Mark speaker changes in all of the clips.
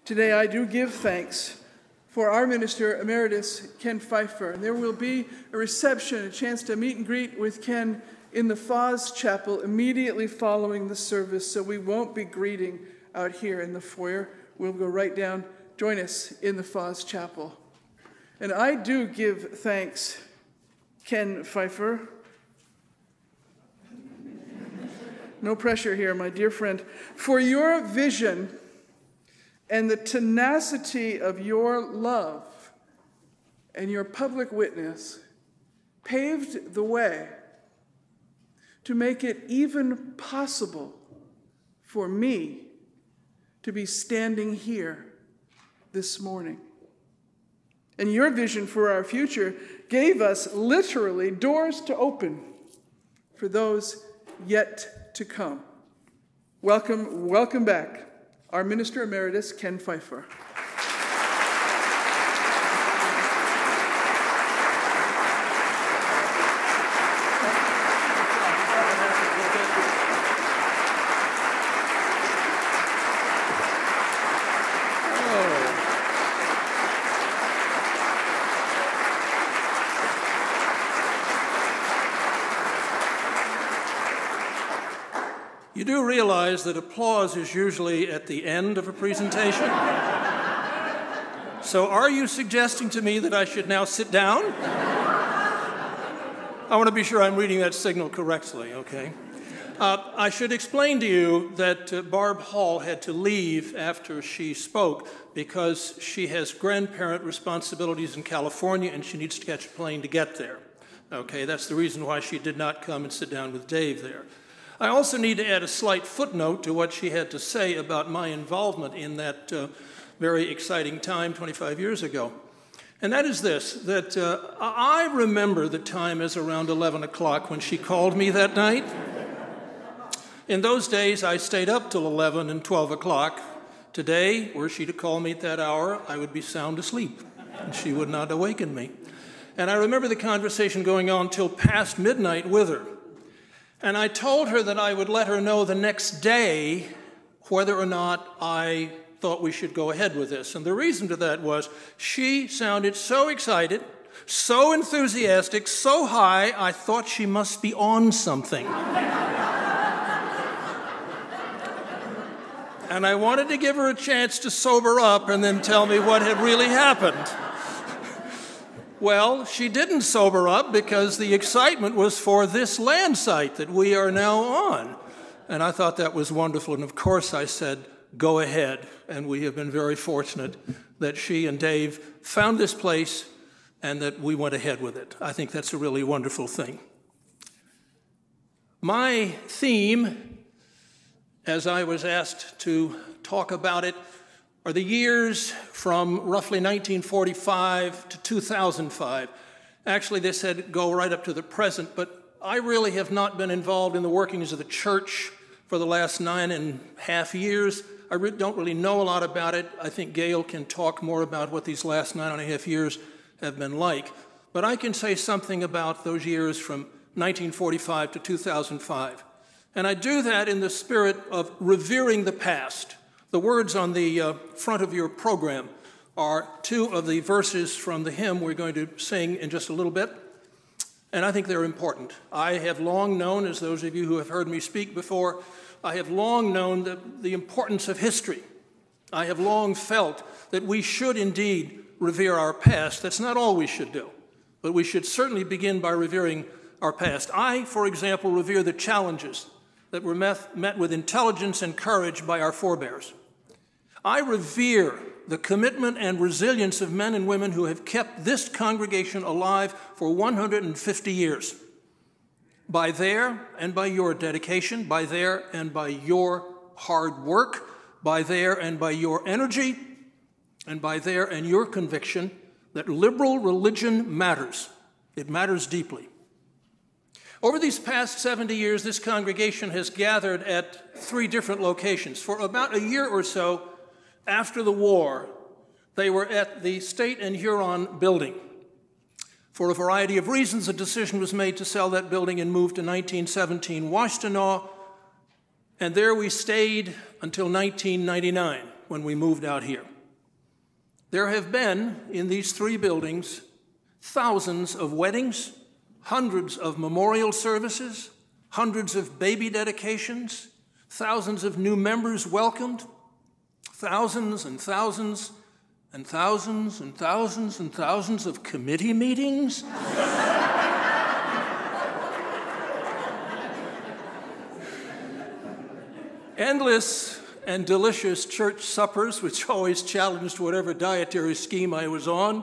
Speaker 1: Today I do give thanks for our Minister Emeritus, Ken Phifer. And there will be a reception, a chance to meet and greet with Ken in the Foz Chapel immediately following the service, so we won't be greeting out here in the foyer. We'll go right down, join us in the Foz Chapel. And I do give thanks, Ken Phifer. No pressure here, my dear friend, for your vision and the tenacity of your love and your public witness paved the way to make it even possible for me to be standing here this morning. And your vision for our future gave us literally doors to open for those yet to come. Welcome, welcome back, our Minister Emeritus, Ken Phifer.
Speaker 2: You do realize that applause is usually at the end of a presentation? So are you suggesting to me that I should now sit down? I want to be sure I'm reading that signal correctly, okay? I should explain to you that Barb Hall had to leave after she spoke because she has grandparent responsibilities in California and she needs to catch a plane to get there. Okay, that's the reason why she did not come and sit down with Dave there. I also need to add a slight footnote to what she had to say about my involvement in that very exciting time 25 years ago. And that is this, that I remember the time as around 11 o'clock when she called me that night. In those days, I stayed up till 11 and 12 o'clock. Today, were she to call me at that hour, I would be sound asleep, and she would not awaken me. And I remember the conversation going on till past midnight with her. And I told her that I would let her know the next day whether or not I thought we should go ahead with this. And the reason to that was she sounded so excited, so enthusiastic, so high, I thought she must be on something. And I wanted to give her a chance to sober up and then tell me what had really happened. Well, she didn't sober up because the excitement was for this land site that we are now on. And I thought that was wonderful. And of course I said, go ahead. And we have been very fortunate that she and Dave found this place and that we went ahead with it. I think that's a really wonderful thing. My theme, as I was asked to talk about it, are the years from roughly 1945 to 2005. Actually, they said go right up to the present, but I really have not been involved in the workings of the church for the last 9.5 years. I don't really know a lot about it. I think Gail can talk more about what these last 9.5 years have been like. But I can say something about those years from 1945 to 2005. And I do that in the spirit of revering the past. The words on the front of your program are two of the verses from the hymn we're going to sing in just a little bit, and I think they're important. I have long known, as those of you who have heard me speak before, I have long known the importance of history. I have long felt that we should indeed revere our past. That's not all we should do, but we should certainly begin by revering our past. I, for example, revere the challenges that were met with intelligence and courage by our forebears. I revere the commitment and resilience of men and women who have kept this congregation alive for 150 years. By their and by your dedication, by their and by your hard work, by their and by your energy, and by their and your conviction that liberal religion matters. It matters deeply. Over these past 70 years, this congregation has gathered at 3 different locations. For about a year or so after the war, they were at the State and Huron building. For a variety of reasons, a decision was made to sell that building and move to 1917 Washtenaw, and there we stayed until 1999 when we moved out here. there have been, in these three buildings, thousands of weddings, hundreds of memorial services, hundreds of baby dedications, thousands of new members welcomed, thousands and thousands and thousands and thousands and thousands of committee meetings. Endless and delicious church suppers, which always challenged whatever dietary scheme I was on.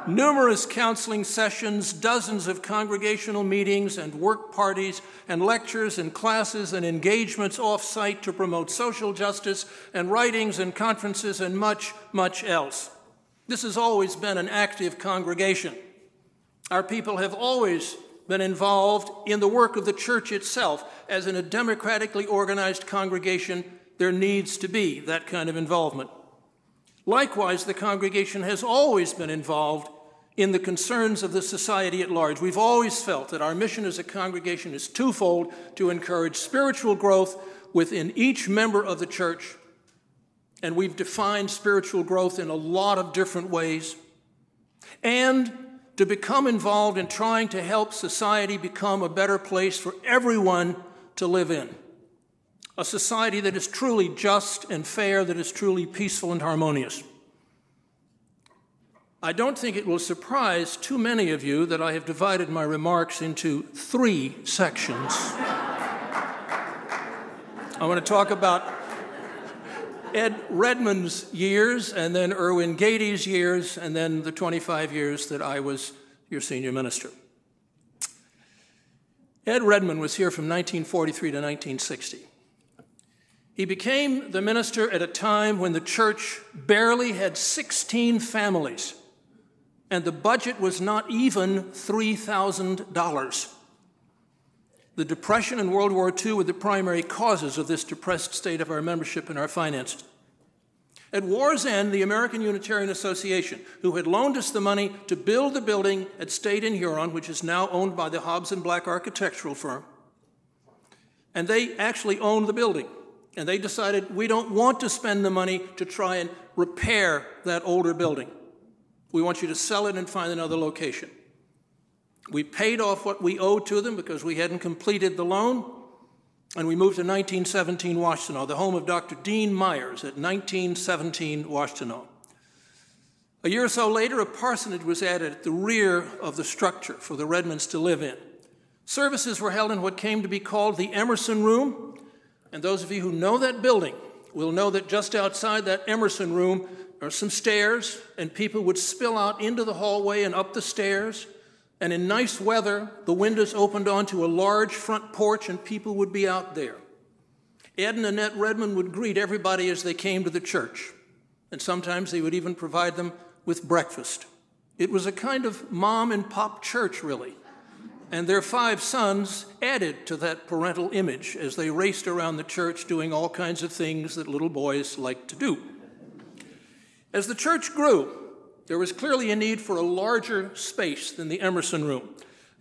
Speaker 2: Numerous counseling sessions, dozens of congregational meetings and work parties and lectures and classes and engagements off-site to promote social justice and writings and conferences and much, much else. This has always been an active congregation. Our people have always been involved in the work of the church itself. As in a democratically organized congregation, there needs to be that kind of involvement. Likewise, the congregation has always been involved in the concerns of the society at large. We've always felt that our mission as a congregation is twofold: to encourage spiritual growth within each member of the church, and we've defined spiritual growth in a lot of different ways, and to become involved in trying to help society become a better place for everyone to live in. A society that is truly just and fair, that is truly peaceful and harmonious. I don't think it will surprise too many of you that I have divided my remarks into three sections. I want to talk about Ed Redmond's years, and then Erwin Gady's years, and then the 25 years that I was your senior minister. Ed Redmond was here from 1943 to 1960. He became the minister at a time when the church barely had 16 families, and the budget was not even $3,000. The Depression and World War II were the primary causes of this depressed state of our membership and our finances. At war's end, the American Unitarian Association, who had loaned us the money to build the building at State in Huron, which is now owned by the Hobbs and Black architectural firm, and they actually owned the building. And they decided, we don't want to spend the money to try and repair that older building. We want you to sell it and find another location. We paid off what we owed to them because we hadn't completed the loan, and we moved to 1917 Washtenaw, the home of Dr. Dean Myers at 1917 Washtenaw. A year or so later, a parsonage was added at the rear of the structure for the Redmonds to live in. Services were held in what came to be called the Emerson Room, and those of you who know that building will know that just outside that Emerson Room are some stairs, and people would spill out into the hallway and up the stairs. And in nice weather, the windows opened onto a large front porch, and people would be out there. Ed and Annette Redmond would greet everybody as they came to the church, and sometimes they would even provide them with breakfast. It was a kind of mom and pop church, really. And their 5 sons added to that parental image as they raced around the church doing all kinds of things that little boys like to do. As the church grew, there was clearly a need for a larger space than the Emerson Room,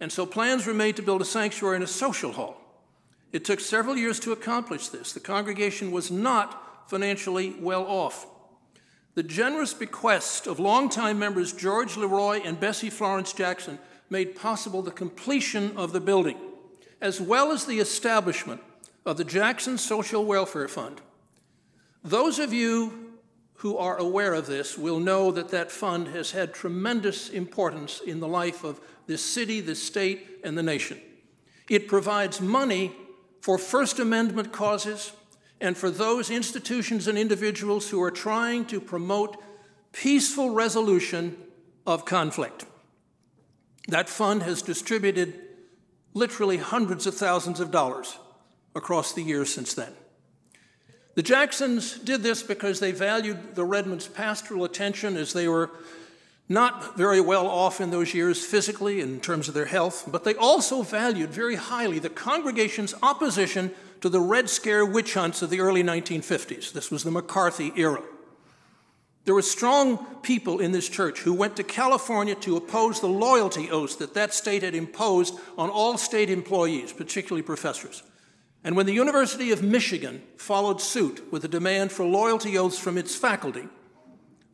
Speaker 2: and so plans were made to build a sanctuary and a social hall. It took several years to accomplish this. The congregation was not financially well off. The generous bequest of longtime members George Leroy and Bessie Florence Jackson made possible the completion of the building, as well as the establishment of the Jackson Social Welfare Fund. Those of you who are aware of this will know that that fund has had tremendous importance in the life of this city, this state, and the nation. It provides money for First Amendment causes and for those institutions and individuals who are trying to promote peaceful resolution of conflict. That fund has distributed literally hundreds of thousands of dollars across the years since then. The Jacksons did this because they valued the Redmonds' pastoral attention, as they were not very well off in those years physically in terms of their health, but they also valued very highly the congregation's opposition to the Red Scare witch hunts of the early 1950s. This was the McCarthy era. There were strong people in this church who went to California to oppose the loyalty oaths that that state had imposed on all state employees, particularly professors. And when the University of Michigan followed suit with a demand for loyalty oaths from its faculty,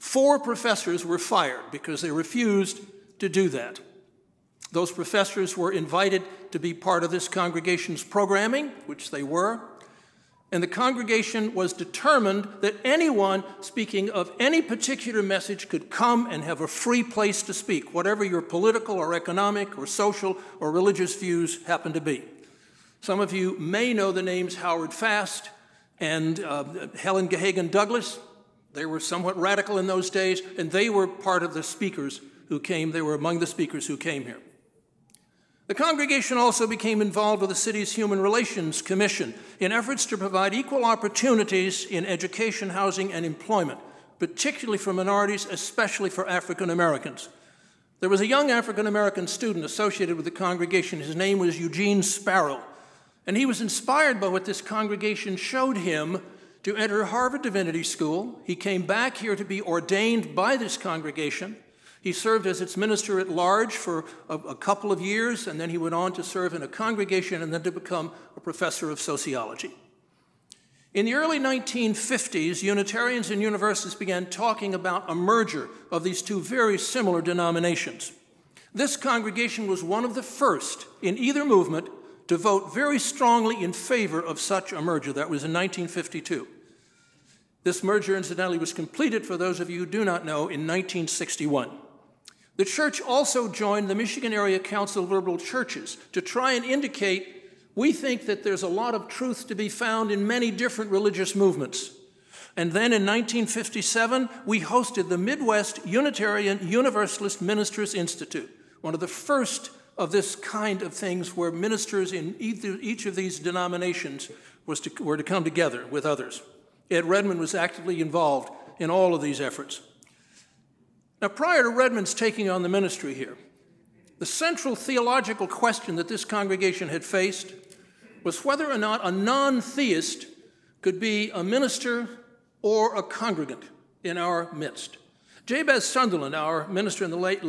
Speaker 2: 4 professors were fired because they refused to do that. Those professors were invited to be part of this congregation's programming, which they were, and the congregation was determined that anyone speaking of any particular message could come and have a free place to speak, whatever your political or economic or social or religious views happen to be. Some of you may know the names Howard Fast and Helen Gahagan Douglas. They were somewhat radical in those days, and they were part of the speakers who came. They were among the speakers who came here. The congregation also became involved with the city's Human Relations Commission in efforts to provide equal opportunities in education, housing, and employment, particularly for minorities, especially for African Americans. There was a young African American student associated with the congregation. His name was Eugene Sparrow, and he was inspired by what this congregation showed him to enter Harvard Divinity School. He came back here to be ordained by this congregation. He served as its minister at large for a couple of years, and then he went on to serve in a congregation and then to become a professor of sociology. In the early 1950s, Unitarians and Universalists began talking about a merger of these two very similar denominations. This congregation was one of the first in either movement to vote very strongly in favor of such a merger. That was in 1952. This merger, incidentally, was completed, for those of you who do not know, in 1961. The church also joined the Michigan Area Council of Liberal Churches to try and indicate, we think that there's a lot of truth to be found in many different religious movements. And then in 1957, we hosted the Midwest Unitarian Universalist Ministers Institute, one of the first of this kind of things where ministers in each of these denominations were to come together with others. Ed Redmond was actively involved in all of these efforts. Now, prior to Redmond's taking on the ministry here, the central theological question that this congregation had faced was whether or not a non-theist could be a minister or a congregant in our midst. Jabez Sunderland, our minister in the late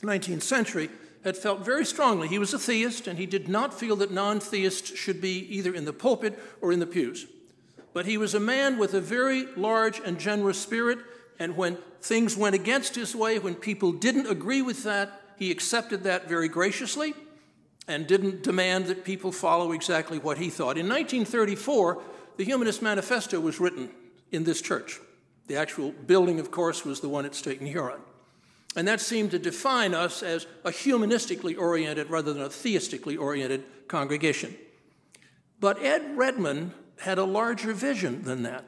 Speaker 2: 19th century, had felt very strongly he was a theist, and he did not feel that non-theists should be either in the pulpit or in the pews. But he was a man with a very large and generous spirit, and when things went against his way, when people didn't agree with that, he accepted that very graciously and didn't demand that people follow exactly what he thought. In 1934, the Humanist Manifesto was written in this church. The actual building, of course, was the one at State and Huron. And that seemed to define us as a humanistically oriented rather than a theistically oriented congregation. But Ed Redmond had a larger vision than that.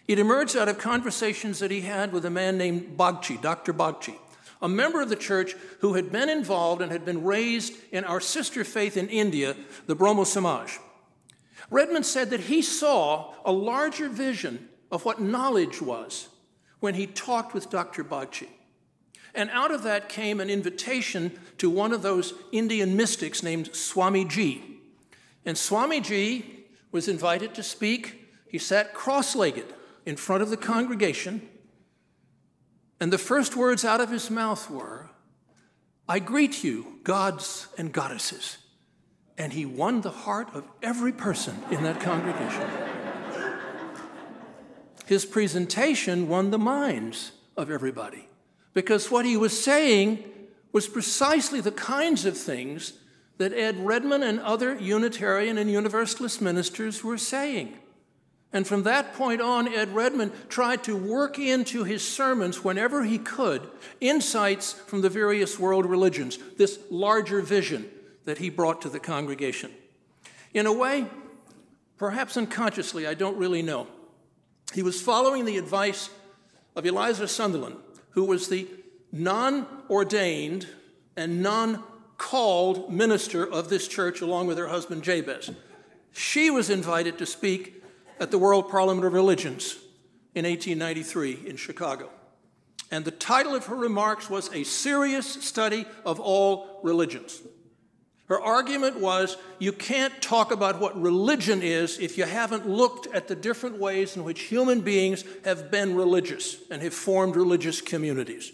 Speaker 2: It emerged out of conversations that he had with a man named Bagchi, Dr. Bagchi, a member of the church who had been involved and had been raised in our sister faith in India, the Brahmo Samaj. Redmond said that he saw a larger vision of what knowledge was when he talked with Dr. Bagchi. And out of that came an invitation to one of those Indian mystics named Swamiji. And Swamiji was invited to speak. He sat cross-legged in front of the congregation, and the first words out of his mouth were, "I greet you, gods and goddesses." And he won the heart of every person in that congregation. His presentation won the minds of everybody, because what he was saying was precisely the kinds of things that Ed Redmond and other Unitarian and Universalist ministers were saying. And from that point on, Ed Redmond tried to work into his sermons whenever he could insights from the various world religions, this larger vision that he brought to the congregation. In a way, perhaps unconsciously, I don't really know, he was following the advice of Eliza Sunderland, who was the non-ordained and non-called minister of this church along with her husband Jabez. She was invited to speak at the World Parliament of Religions in 1893 in Chicago. And the title of her remarks was A Serious Study of All Religions. Her argument was, you can't talk about what religion is if you haven't looked at the different ways in which human beings have been religious and have formed religious communities.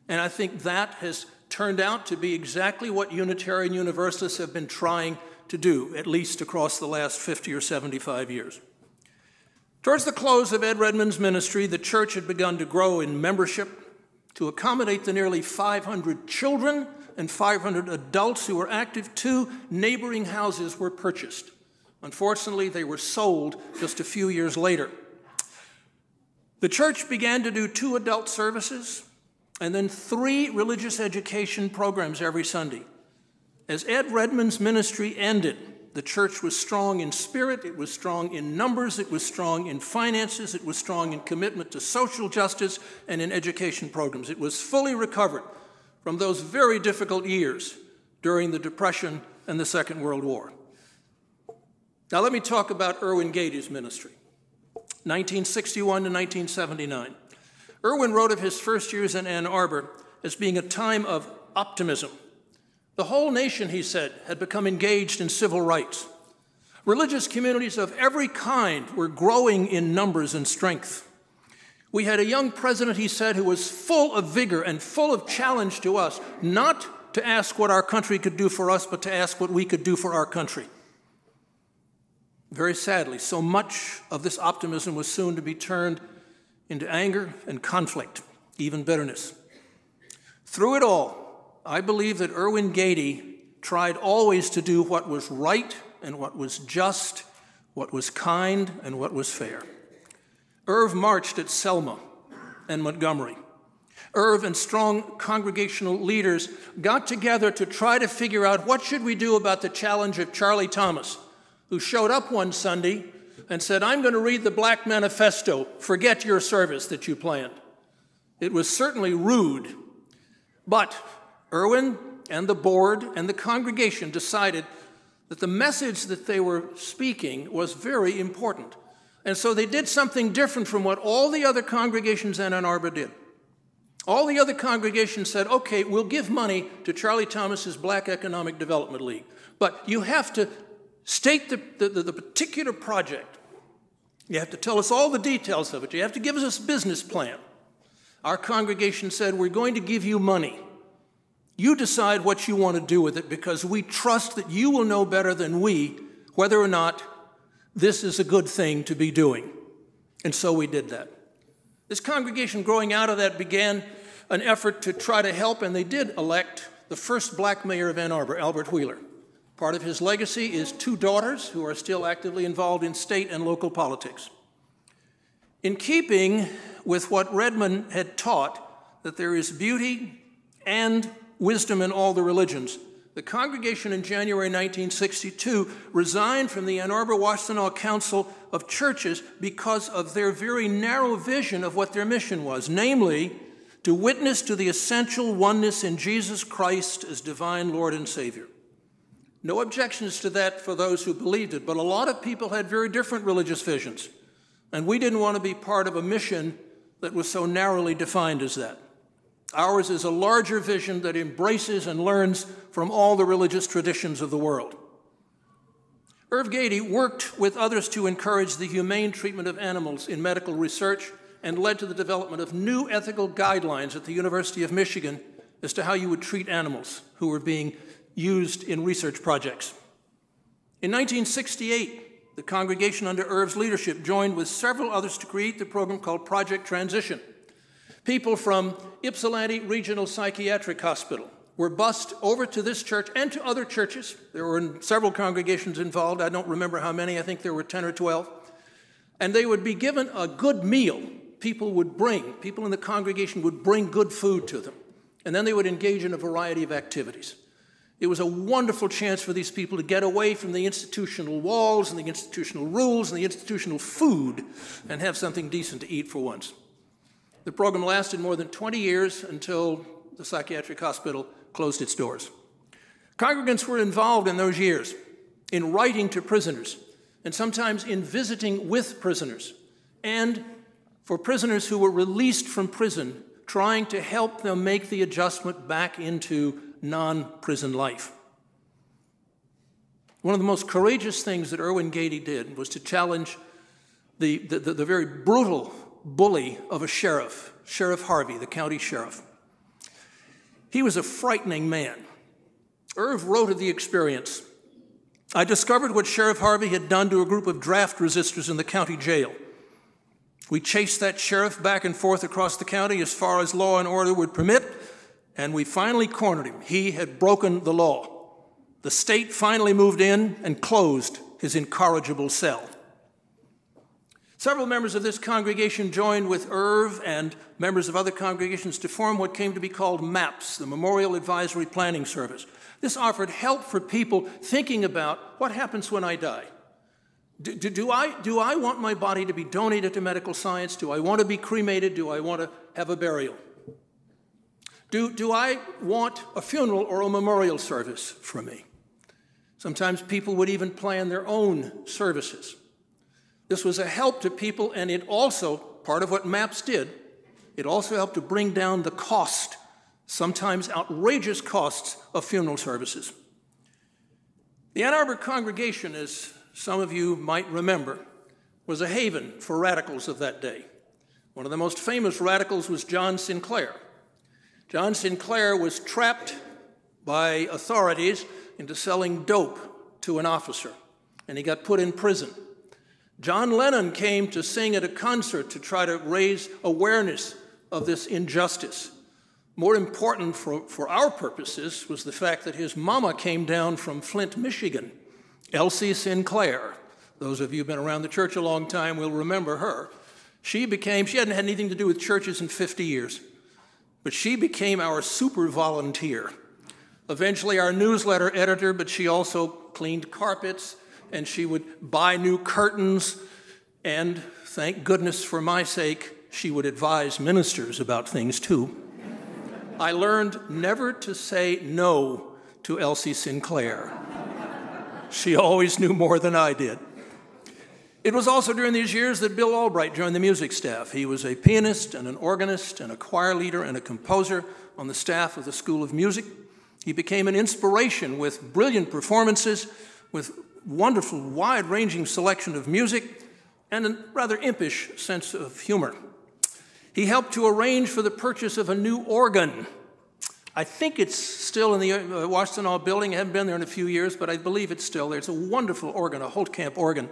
Speaker 2: And I think that has turned out to be exactly what Unitarian Universalists have been trying to do, at least across the last 50 or 75 years. Towards the close of Ed Redmond's ministry, the church had begun to grow in membership to accommodate the nearly 500 children and 500 adults who were active. 2 neighboring houses were purchased. Unfortunately, they were sold just a few years later. The church began to do 2 adult services and then 3 religious education programs every Sunday. As Ed Redmond's ministry ended, the church was strong in spirit, it was strong in numbers, it was strong in finances, it was strong in commitment to social justice and in education programs. It was fully recovered from those very difficult years during the Depression and the Second World War. Now let me talk about Erwin Gaedy's ministry, 1961 to 1979. Erwin wrote of his first years in Ann Arbor as being a time of optimism. The whole nation, he said, had become engaged in civil rights. Religious communities of every kind were growing in numbers and strength. We had a young president, he said, who was full of vigor and full of challenge to us, not to ask what our country could do for us, but to ask what we could do for our country. Very sadly, so much of this optimism was soon to be turned into anger and conflict, even bitterness. Through it all, I believe that Erwin Gaedy tried always to do what was right and what was just, what was kind and what was fair. Irv marched at Selma and Montgomery. Irv and strong congregational leaders got together to try to figure out what should we do about the challenge of Charlie Thomas, who showed up one Sunday and said, "I'm going to read the Black Manifesto. Forget your service that you planned." It was certainly rude, but Erwin and the board and the congregation decided that the message that they were speaking was very important. And so they did something different from what all the other congregations in Ann Arbor did. All the other congregations said, okay, we'll give money to Charlie Thomas's Black Economic Development League, but you have to state the particular project. You have to tell us all the details of it. You have to give us a business plan. Our congregation said, we're going to give you money. You decide what you want to do with it because we trust that you will know better than we whether or not this is a good thing to be doing. And so we did that. This congregation growing out of that began an effort to try to help, and they did elect the first black mayor of Ann Arbor, Albert Wheeler. Part of his legacy is 2 daughters who are still actively involved in state and local politics. In keeping with what Redmond had taught, that there is beauty and wisdom in all the religions, the congregation in January 1962 resigned from the Ann Arbor-Washtenaw Council of Churches because of their very narrow vision of what their mission was, namely, to witness to the essential oneness in Jesus Christ as divine Lord and Savior. No objections to that for those who believed it, but a lot of people had very different religious visions, and we didn't want to be part of a mission that was so narrowly defined as that. Ours is a larger vision that embraces and learns from all the religious traditions of the world. Irv Gaedy worked with others to encourage the humane treatment of animals in medical research and led to the development of new ethical guidelines at the University of Michigan as to how you would treat animals who were being used in research projects. In 1968, the congregation under Irv's leadership joined with several others to create the program called Project Transition. People from Ypsilanti Regional Psychiatric Hospital were bused over to this church and to other churches. There were several congregations involved. I don't remember how many. I think there were 10 or 12. And they would be given a good meal. People in the congregation would bring good food to them. And then they would engage in a variety of activities. It was a wonderful chance for these people to get away from the institutional walls and the institutional rules and the institutional food and have something decent to eat for once. The program lasted more than 20 years until the psychiatric hospital closed its doors. Congregants were involved in those years in writing to prisoners and sometimes in visiting with prisoners, and for prisoners who were released from prison, trying to help them make the adjustment back into non-prison life. One of the most courageous things that Erwin Gaedy did was to challenge the very brutal bully of a sheriff, Sheriff Harvey, the county sheriff. He was a frightening man. Irv wrote of the experience. I discovered what Sheriff Harvey had done to a group of draft resistors in the county jail. We chased that sheriff back and forth across the county as far as law and order would permit, and we finally cornered him. He had broken the law. The state finally moved in and closed his incorrigible cell. Several members of this congregation joined with Irv and members of other congregations to form what came to be called MAPS, the Memorial Advisory Planning Service. This offered help for people thinking about what happens when I die. Do I want my body to be donated to medical science? Do I want to be cremated? Do I want to have a burial? Do I want a funeral or a memorial service for me? Sometimes people would even plan their own services. This was a help to people, and it also, part of what MAPS did, it also helped to bring down the cost, sometimes outrageous costs, of funeral services. The Ann Arbor congregation, as some of you might remember, was a haven for radicals of that day. One of the most famous radicals was John Sinclair. John Sinclair was trapped by authorities into selling dope to an officer, and he got put in prison. John Lennon came to sing at a concert to try to raise awareness of this injustice. More important for our purposes was the fact that his mama came down from Flint, Michigan, Elsie Sinclair. Those of you who've been around the church a long time will remember her. She hadn't had anything to do with churches in 50 years, but she became our super volunteer. Eventually our newsletter editor, but she also cleaned carpets, and she would buy new curtains, and thank goodness for my sake, she would advise ministers about things too. I learned never to say no to Elsie Sinclair. She always knew more than I did. It was also during these years that Bill Albright joined the music staff. He was a pianist and an organist and a choir leader and a composer on the staff of the School of Music. He became an inspiration with brilliant performances, with wonderful, wide-ranging selection of music, and a rather impish sense of humor. He helped to arrange for the purchase of a new organ. I think it's still in the Washington Hall building. I haven't been there in a few years, but I believe it's still there. It's a wonderful organ, a Holtkamp organ.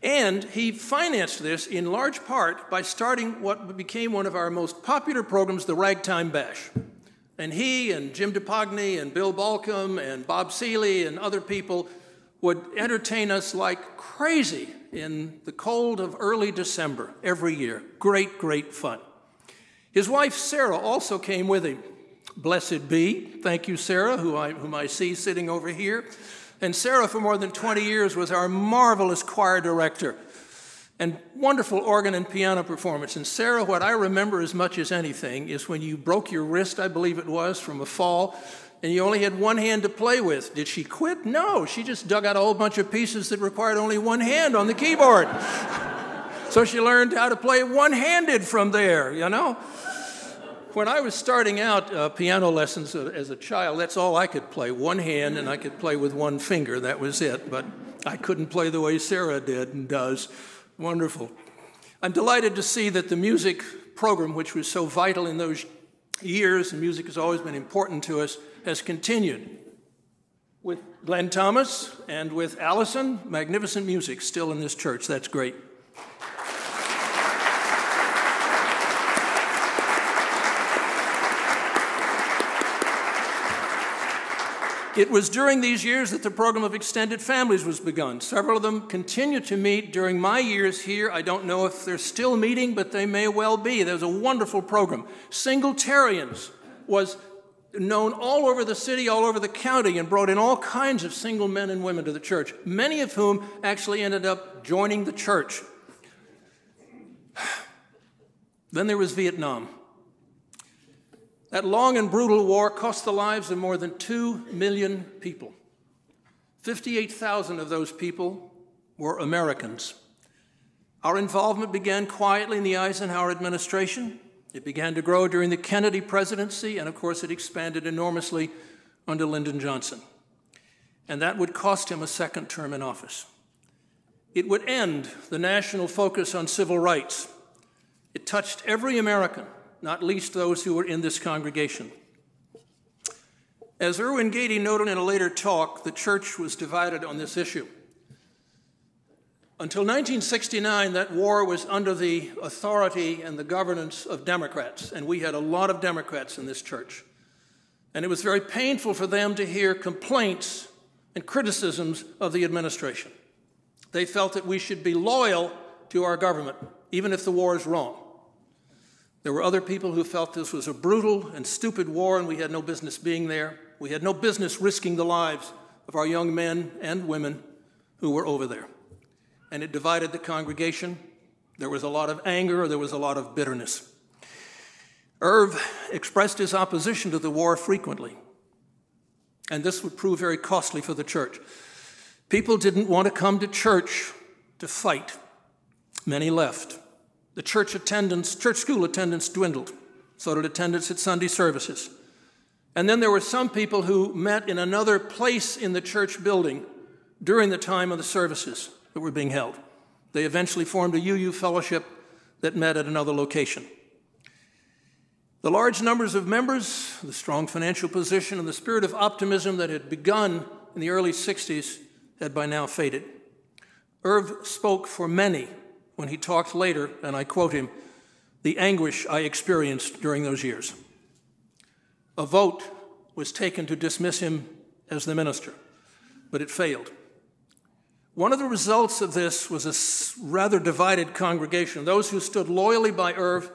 Speaker 2: And he financed this in large part by starting what became one of our most popular programs, the Ragtime Bash. And he and Jim DePogny and Bill Balcom and Bob Seeley and other people would entertain us like crazy in the cold of early December every year. Great, great fun. His wife, Sarah, also came with him. Blessed be. Thank you, Sarah, whom I see sitting over here. And Sarah, for more than 20 years, was our marvelous choir director and wonderful organ and piano performance. And Sarah, what I remember as much as anything is when you broke your wrist, I believe it was, from a fall, and you only had one hand to play with. Did she quit? No, she just dug out a whole bunch of pieces that required only one hand on the keyboard. So she learned how to play one-handed from there, you know? When I was starting out piano lessons as a child, that's all I could play, one hand, and I could play with one finger. That was it, but I couldn't play the way Sarah did and does. Wonderful. I'm delighted to see that the music program, which was so vital in those years, and music has always been important to us, has continued. With Glenn Thomas and with Allison, magnificent music still in this church. That's great. It was during these years that the program of extended families was begun. Several of them continue to meet during my years here. I don't know if they're still meeting, but they may well be. There's a wonderful program. Singletarians was known all over the city, all over the county, and brought in all kinds of single men and women to the church, many of whom actually ended up joining the church. Then there was Vietnam. That long and brutal war cost the lives of more than 2 million people. 58,000 of those people were Americans. Our involvement began quietly in the Eisenhower administration. It began to grow during the Kennedy presidency, and of course it expanded enormously under Lyndon Johnson. And that would cost him a second term in office. It would end the national focus on civil rights. It touched every American, not least those who were in this congregation. As Erwin Gady noted in a later talk, the church was divided on this issue. Until 1969, that war was under the authority and the governance of Democrats, and we had a lot of Democrats in this church. And it was very painful for them to hear complaints and criticisms of the administration. They felt that we should be loyal to our government, even if the war is wrong. There were other people who felt this was a brutal and stupid war and we had no business being there. We had no business risking the lives of our young men and women who were over there. And it divided the congregation. There was a lot of anger, there was a lot of bitterness. Irv expressed his opposition to the war frequently, and this would prove very costly for the church. People didn't want to come to church to fight. Many left. The church school attendance dwindled. So did attendance at Sunday services. And then there were some people who met in another place in the church building during the time of the services that were being held. They eventually formed a UU fellowship that met at another location. The large numbers of members, the strong financial position, and the spirit of optimism that had begun in the early 60s had by now faded. Irv spoke for many when he talked later, and I quote him, "The anguish I experienced during those years." A vote was taken to dismiss him as the minister, but it failed. One of the results of this was a rather divided congregation, those who stood loyally by Irv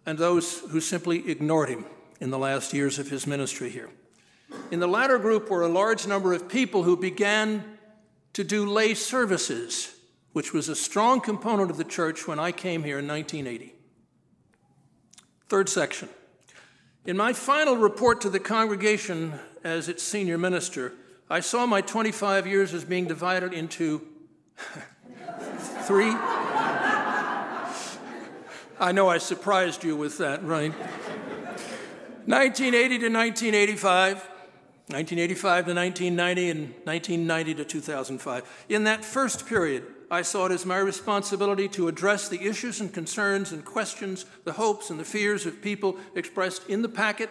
Speaker 2: and those who simply ignored him in the last years of his ministry here. In the latter group were a large number of people who began to do lay services, which was a strong component of the church when I came here in 1980. Third section. In my final report to the congregation as its senior minister, I saw my 25 years as being divided into three. I know I surprised you with that, right? 1980 to 1985, 1985 to 1990, and 1990 to 2005. In that first period, I saw it as my responsibility to address the issues and concerns and questions, the hopes and the fears of people expressed in the packet,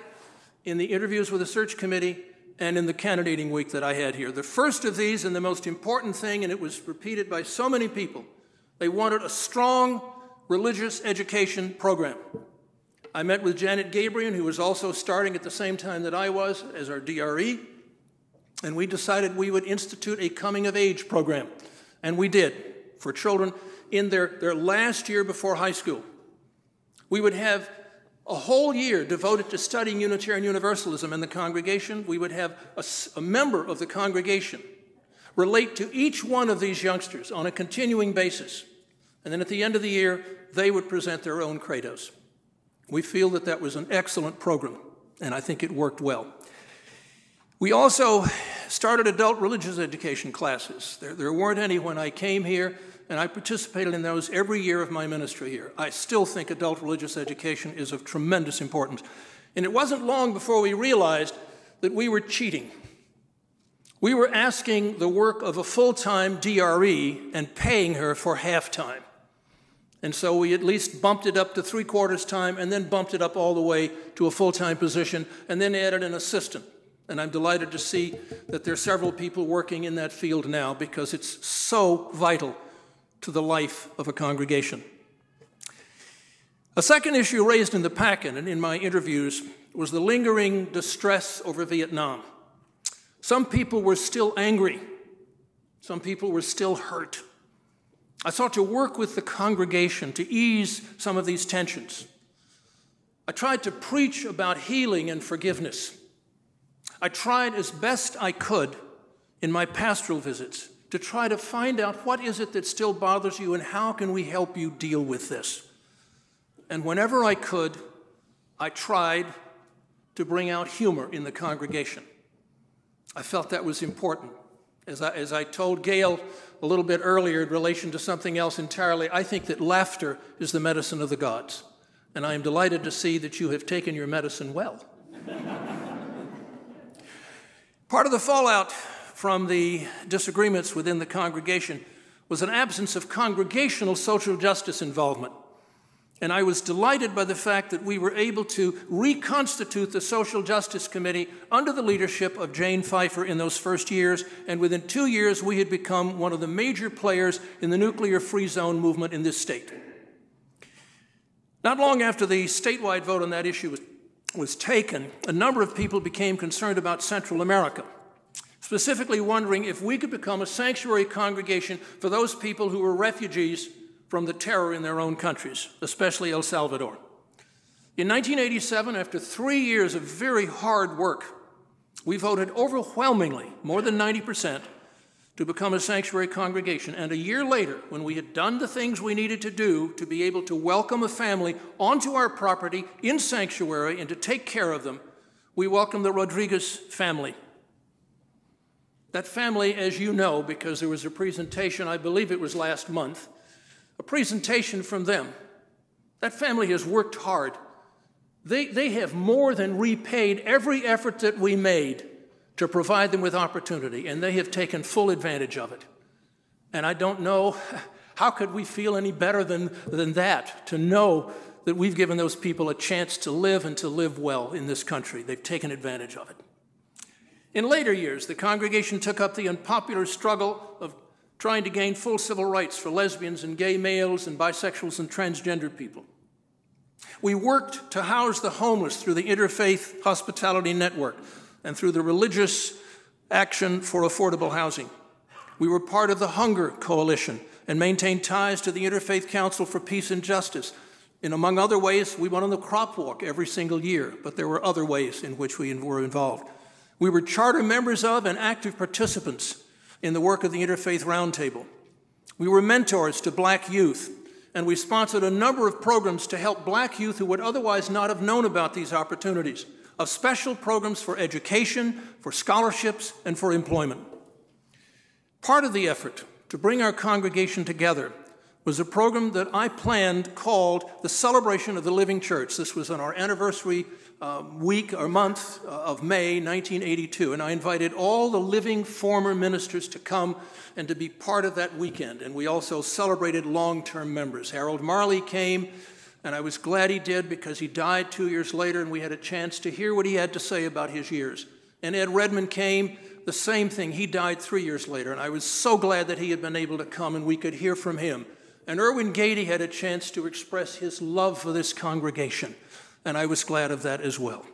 Speaker 2: in the interviews with the search committee, and in the candidating week that I had here. The first of these, and the most important thing, and it was repeated by so many people, they wanted a strong religious education program. I met with Janet Gabriel, who was also starting at the same time that I was as our DRE, and we decided we would institute a coming-of-age program. And we did, for children in their last year before high school. We would have a whole year devoted to studying Unitarian Universalism in the congregation. We would have a member of the congregation relate to each one of these youngsters on a continuing basis. And then at the end of the year, they would present their own credos. We feel that that was an excellent program, and I think it worked well. We also started adult religious education classes. There weren't any when I came here, and I participated in those every year of my ministry here. I still think adult religious education is of tremendous importance. And it wasn't long before we realized that we were cheating. We were asking the work of a full-time DRE and paying her for half-time. And so we at least bumped it up to 3/4 time and then bumped it up all the way to a full-time position and then added an assistant. And I'm delighted to see that there are several people working in that field now because it's so vital to the life of a congregation. A second issue raised in the packet and in my interviews was the lingering distress over Vietnam. Some people were still angry. Some people were still hurt. I sought to work with the congregation to ease some of these tensions. I tried to preach about healing and forgiveness. I tried as best I could in my pastoral visits to try to find out what is it that still bothers you and how can we help you deal with this. And whenever I could, I tried to bring out humor in the congregation. I felt that was important. As I told Gail a little bit earlier in relation to something else entirely, I think that laughter is the medicine of the gods. And I am delighted to see that you have taken your medicine well. Part of the fallout from the disagreements within the congregation was an absence of congregational social justice involvement. And I was delighted by the fact that we were able to reconstitute the Social Justice Committee under the leadership of Jane Phifer in those first years, and within 2 years we had become one of the major players in the nuclear-free zone movement in this state. Not long after the statewide vote on that issue was taken, a number of people became concerned about Central America, specifically wondering if we could become a sanctuary congregation for those people who were refugees from the terror in their own countries, especially El Salvador. In 1987, after 3 years of very hard work, we voted overwhelmingly, more than 90%, to become a sanctuary congregation. And a year later, when we had done the things we needed to do to be able to welcome a family onto our property in sanctuary and to take care of them, we welcomed the Rodriguez family. That family, as you know, because there was a presentation, I believe it was last month, a presentation from them. That family has worked hard. They have more than repaid every effort that we made to provide them with opportunity, and they have taken full advantage of it. And I don't know, how could we feel any better than that, to know that we've given those people a chance to live and to live well in this country. They've taken advantage of it. In later years, the congregation took up the unpopular struggle of trying to gain full civil rights for lesbians and gay males and bisexuals and transgender people. We worked to house the homeless through the Interfaith Hospitality Network and through the Religious Action for Affordable Housing. We were part of the Hunger Coalition and maintained ties to the Interfaith Council for Peace and Justice. And among other ways, we went on the crop walk every single year, but there were other ways in which we were involved. We were charter members of and active participants in the work of the Interfaith Roundtable. We were mentors to black youth, and we sponsored a number of programs to help black youth who would otherwise not have known about these opportunities, of special programs for education, for scholarships, and for employment. Part of the effort to bring our congregation together was a program that I planned called the Celebration of the Living Church. This was on our anniversary week or month of May 1982, and I invited all the living former ministers to come and to be part of that weekend. And we also celebrated long-term members. Harold Marley came, and I was glad he did because he died 2 years later, and we had a chance to hear what he had to say about his years. And Ed Redmond came, the same thing. He died 3 years later, and I was so glad that he had been able to come and we could hear from him. And Erwin Gady had a chance to express his love for this congregation, and I was glad of that as well.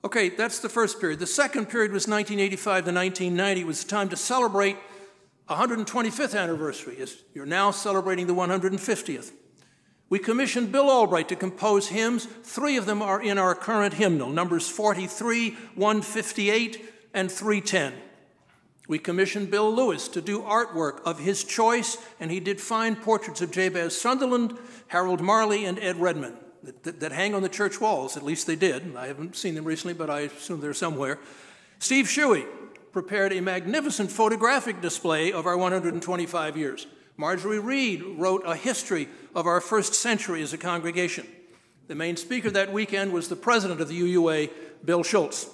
Speaker 2: Okay, that's the first period. The second period was 1985 to 1990. It was time to celebrate 125th anniversary, as you're now celebrating the 150th. We commissioned Bill Albright to compose hymns. 3 of them are in our current hymnal, numbers 43, 158, and 310. We commissioned Bill Lewis to do artwork of his choice, and he did fine portraits of Jabez Sunderland, Harold Marley, and Ed Redmond that hang on the church walls. At least they did. I haven't seen them recently, but I assume they're somewhere. Steve Shuey prepared a magnificent photographic display of our 125 years. Marjorie Reed wrote a history of our first century as a congregation. The main speaker that weekend was the president of the UUA, Bill Schultz.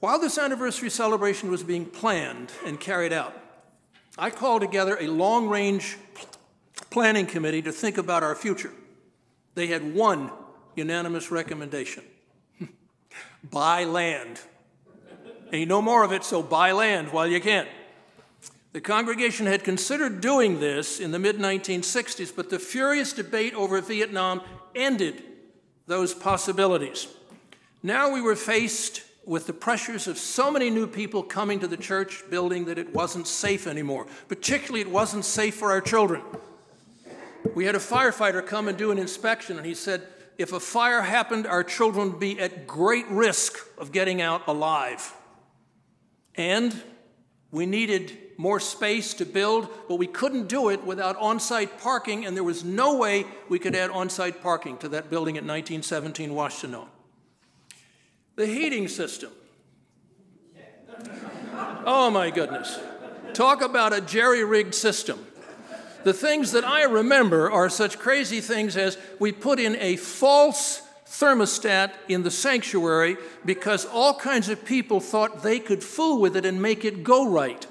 Speaker 2: While this anniversary celebration was being planned and carried out, I called together a long-range planning committee to think about our future. They had one unanimous recommendation: buy land. Ain't no more of it, so buy land while you can. The congregation had considered doing this in the mid-1960s, but the furious debate over Vietnam ended those possibilities. Now we were faced with the pressures of so many new people coming to the church building that it wasn't safe anymore. Particularly, it wasn't safe for our children. We had a firefighter come and do an inspection, and he said, if a fire happened, our children would be at great risk of getting out alive. And we needed more space to build, but we couldn't do it without on-site parking, and there was no way we could add on-site parking to that building at 1917 Washtenaw. The heating system. Oh my goodness. Talk about a jerry-rigged system. The things that I remember are such crazy things as we put in a false thermostat in the sanctuary because all kinds of people thought they could fool with it and make it go right.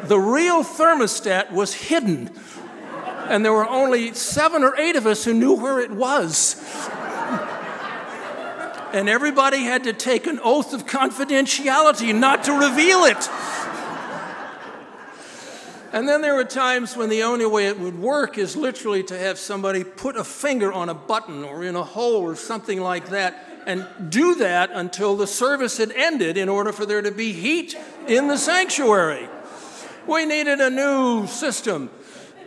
Speaker 2: The real thermostat was hidden, and there were only 7 or 8 of us who knew where it was. And everybody had to take an oath of confidentiality not to reveal it. And then there were times when the only way it would work is literally to have somebody put a finger on a button or in a hole or something like that, and do that until the service had ended in order for there to be heat in the sanctuary. We needed a new system.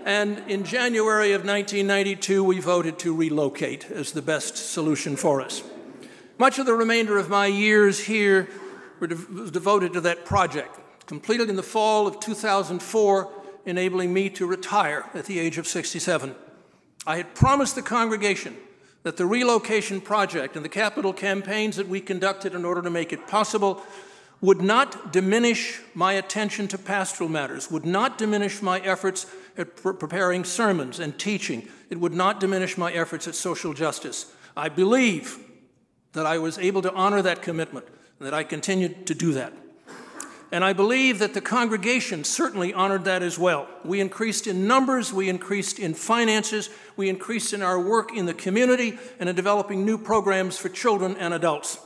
Speaker 2: And in January of 1992, we voted to relocate as the best solution for us. Much of the remainder of my years here was devoted to that project, completed in the fall of 2004, enabling me to retire at the age of 67. I had promised the congregation that the relocation project and the capital campaigns that we conducted in order to make it possible would not diminish my attention to pastoral matters, would not diminish my efforts at preparing sermons and teaching. It would not diminish my efforts at social justice. I believe that I was able to honor that commitment, and that I continued to do that. And I believe that the congregation certainly honored that as well. We increased in numbers, we increased in finances, we increased in our work in the community and in developing new programs for children and adults.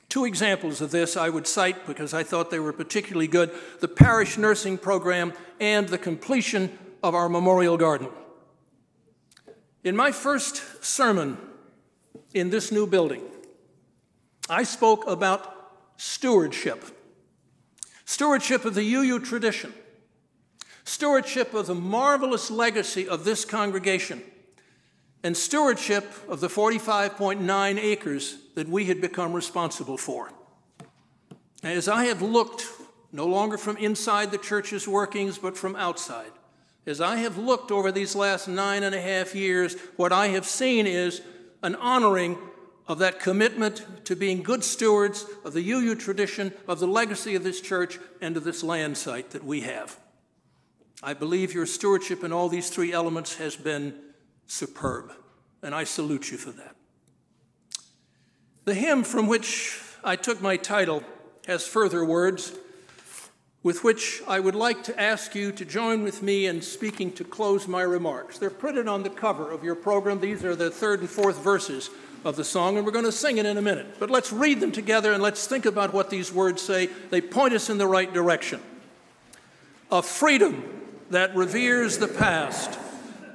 Speaker 2: 2 examples of this I would cite because I thought they were particularly good: the parish nursing program and the completion of our memorial garden. In my first sermon in this new building, I spoke about stewardship. Stewardship of the UU tradition, stewardship of the marvelous legacy of this congregation, and stewardship of the 45.9 acres that we had become responsible for. As I have looked, no longer from inside the church's workings, but from outside, as I have looked over these last 9.5 years, what I have seen is an honoring of that commitment to being good stewards of the UU tradition, of the legacy of this church, and of this land site that we have. I believe your stewardship in all these 3 elements has been superb, and I salute you for that. The hymn from which I took my title has further words with which I would like to ask you to join with me in speaking to close my remarks. They're printed on the cover of your program. These are the 3rd and 4th verses of the song, and we're going to sing it in a minute. But let's read them together and let's think about what these words say. They point us in the right direction. A freedom that reveres the past,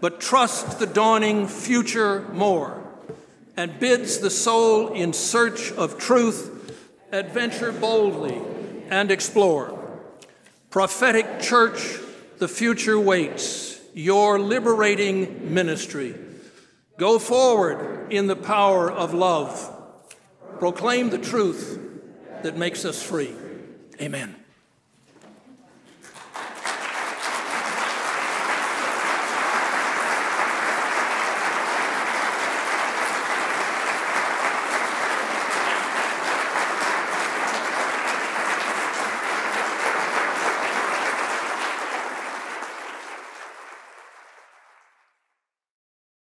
Speaker 2: but trusts the dawning future more, and bids the soul in search of truth adventure boldly and explore. Prophetic church, the future waits, your liberating ministry. Go forward in the power of love. Proclaim the truth that makes us free. Amen.